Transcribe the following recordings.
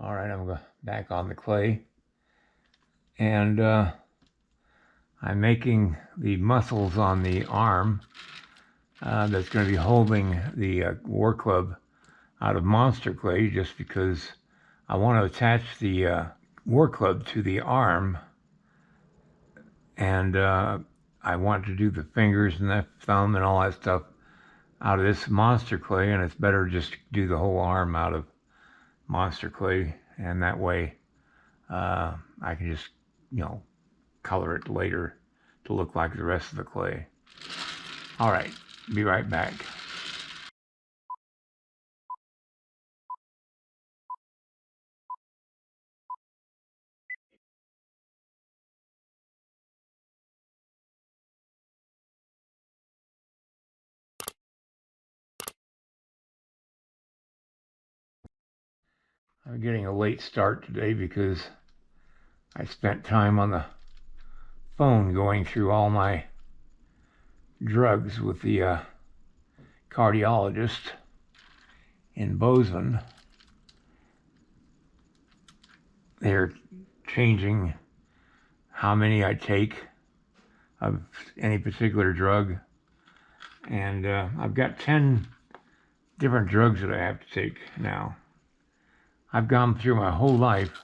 All right, I'm back on the clay, and I'm making the muscles on the arm that's going to be holding the war club out of monster clay, just because I want to attach the war club to the arm, and I want to do the fingers and the thumb and all that stuff out of this monster clay, and it's better just do the whole arm out of monster clay, and that way I can just, color it later to look like the rest of the clay. All right, be right back. I'm getting a late start today because I spent time on the phone going through all my drugs with the cardiologist in Bozeman. They're changing how many I take of any particular drug, and I've got 10 different drugs that I have to take now. I've gone through my whole life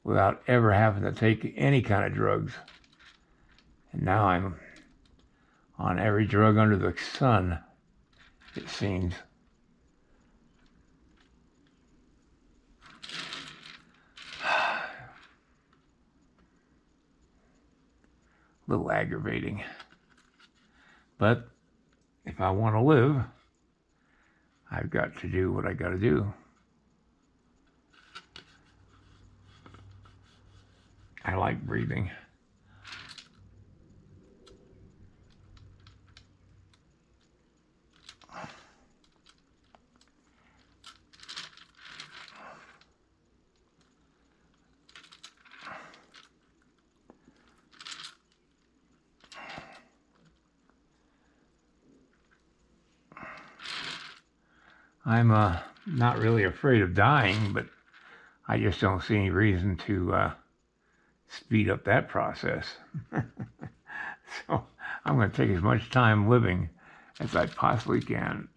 without ever having to take any kind of drugs, and now I'm on every drug under the sun, it seems. A little aggravating, but if I want to live, I've got to do what I got to do. I like breathing. I'm not really afraid of dying, but I just don't see any reason to speed up that process. So I'm going to take as much time living as I possibly can.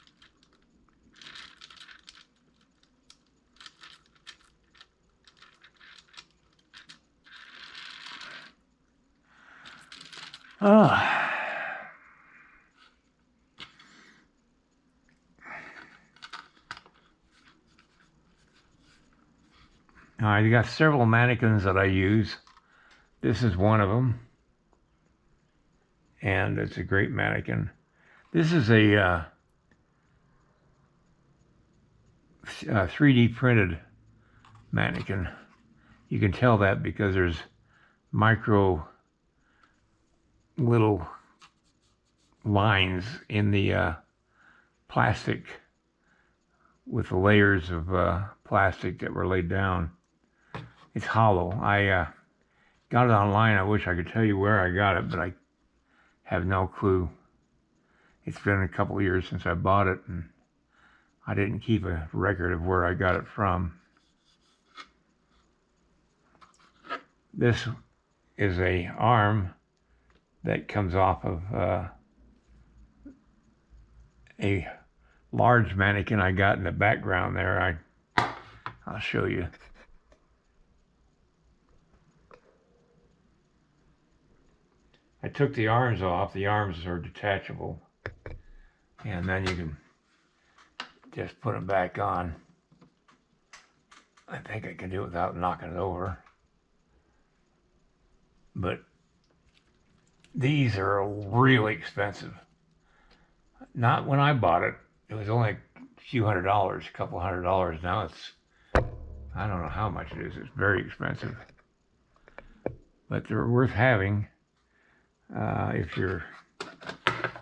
I got several mannequins that I use. This is one of them, and it's a great mannequin. This is a 3D printed mannequin. You can tell that because there's micro little lines in the plastic with the layers of plastic that were laid down. It's hollow. I got it online. I wish I could tell you where I got it, but I have no clue. It's been a couple of years since I bought it, and I didn't keep a record of where I got it from. This is a arm that comes off of a large mannequin I got in the background there. I'll show you. I took the arms off. The arms are detachable, and then you can just put them back on. I think I can do it without knocking it over. But these are really expensive. Not when I bought it. It was only a few $100s, a couple $100. Now it's, I don't know how much it is. It's very expensive. But they're worth having if you're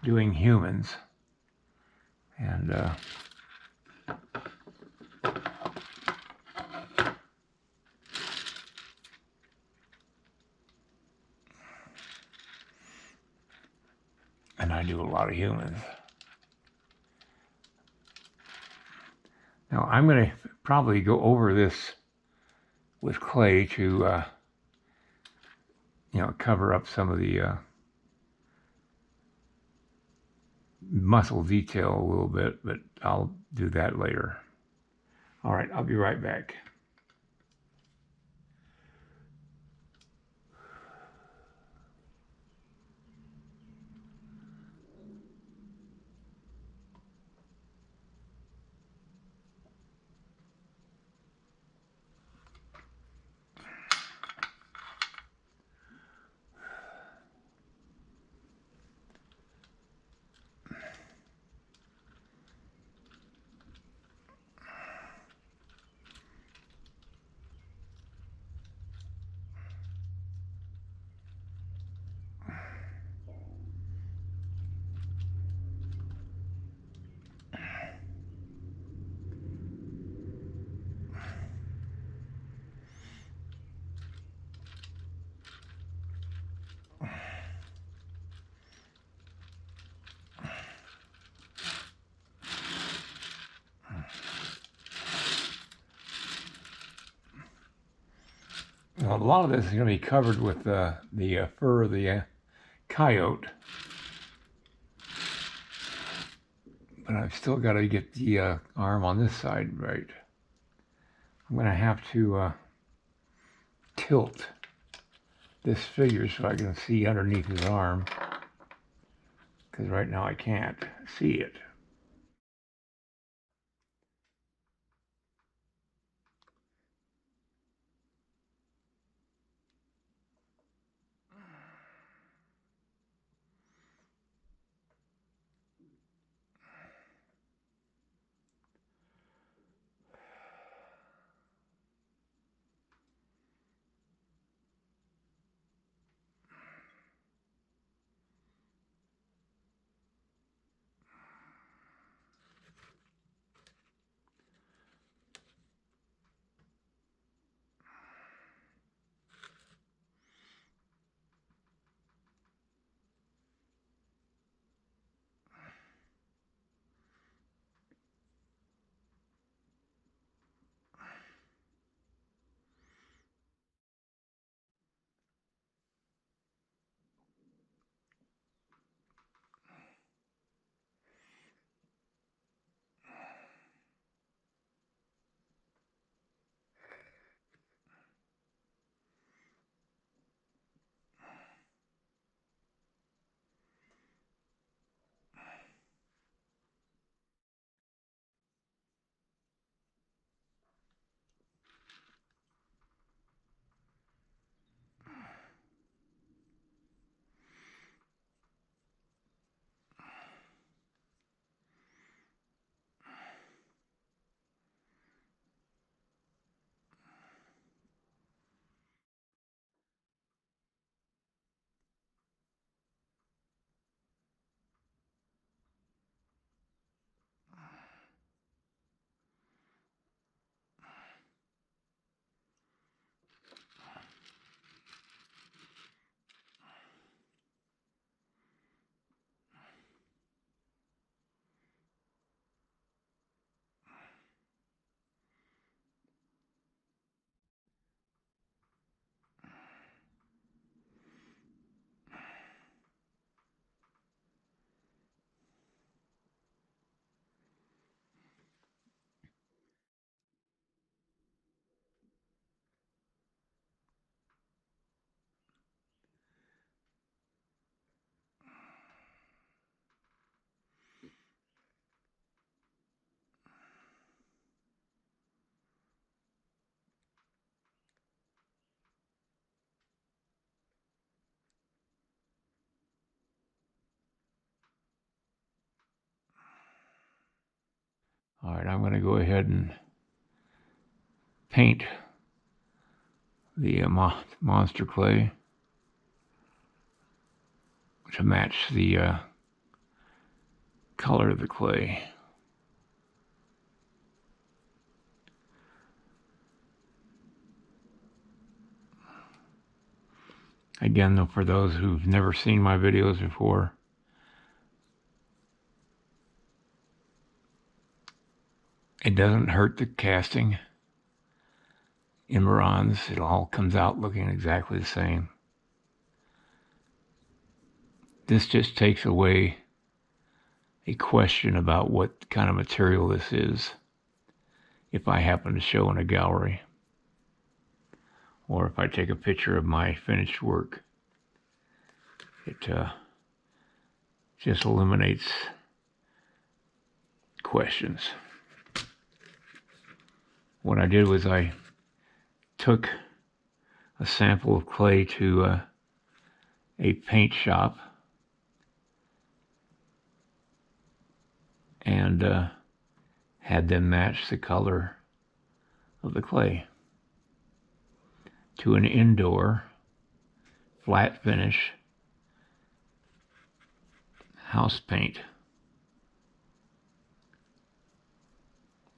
doing humans. And I do a lot of humans. Now I'm going to probably go over this with clay to cover up some of the muscle detail a little bit, but I'll do that later. All right, I'll be right back. Now, a lot of this is going to be covered with the fur of the coyote, but I've still got to get the arm on this side right. I'm going to have to tilt this figure so I can see underneath his arm, because right now I can't see it. All right, I'm going to go ahead and paint the monster clay to match the color of the clay. Again, though, for those who've never seen my videos before, it doesn't hurt the casting. emerons. It all comes out looking exactly the same. This just takes away a question about what kind of material this is if I happen to show in a gallery, or if I take a picture of my finished work. It just eliminates questions. What I did was I took a sample of clay to a paint shop and had them match the color of the clay to an indoor flat finish house paint,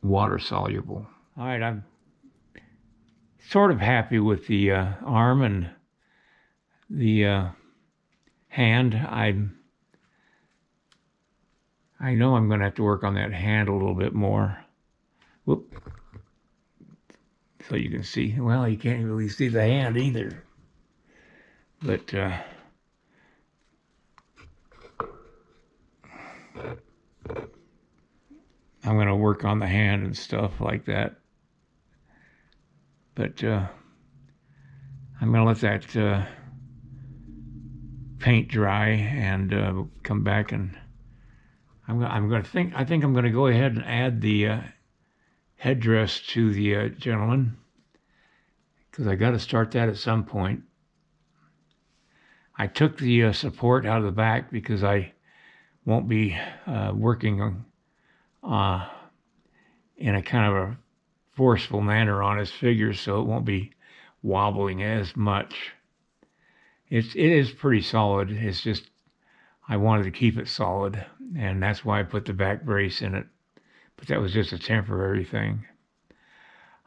water soluble. All right, I'm sort of happy with the arm and the hand. I know I'm going to have to work on that hand a little bit more. Whoop. So you can see, well, you can't really see the hand either. But I'm going to work on the hand and stuff like that. But I'm going to let that paint dry and come back, and I think I'm going to go ahead and add the headdress to the gentleman, because I got to start that at some point. I took the support out of the back because I won't be working in a kind of a forceful manner on his figure, so it won't be wobbling as much. It is pretty solid. It's just I wanted to keep it solid, and that's why I put the back brace in it. But that was just a temporary thing.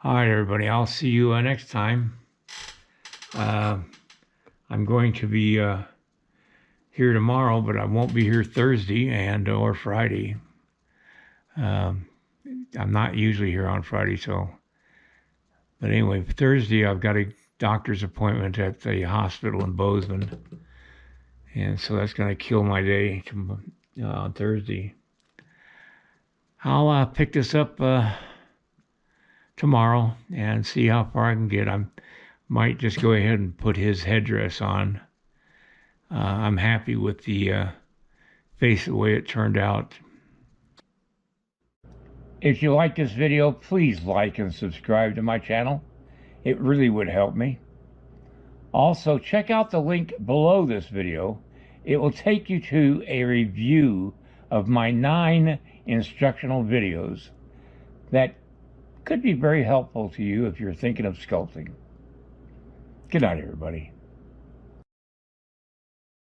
All right, everybody, I'll see you next time. I'm going to be here tomorrow, but I won't be here Thursday and or Friday. I'm not usually here on Friday, so. But anyway, Thursday I've got a doctor's appointment at the hospital in Bozeman, and so that's going to kill my day on Thursday. I'll pick this up tomorrow and see how far I can get. I might just go ahead and put his headdress on. I'm happy with the face, the way it turned out. If you like this video, please like and subscribe to my channel. It really would help me. Also, check out the link below this video. It will take you to a review of my 9 instructional videos that could be very helpful to you if you're thinking of sculpting. Good night, everybody.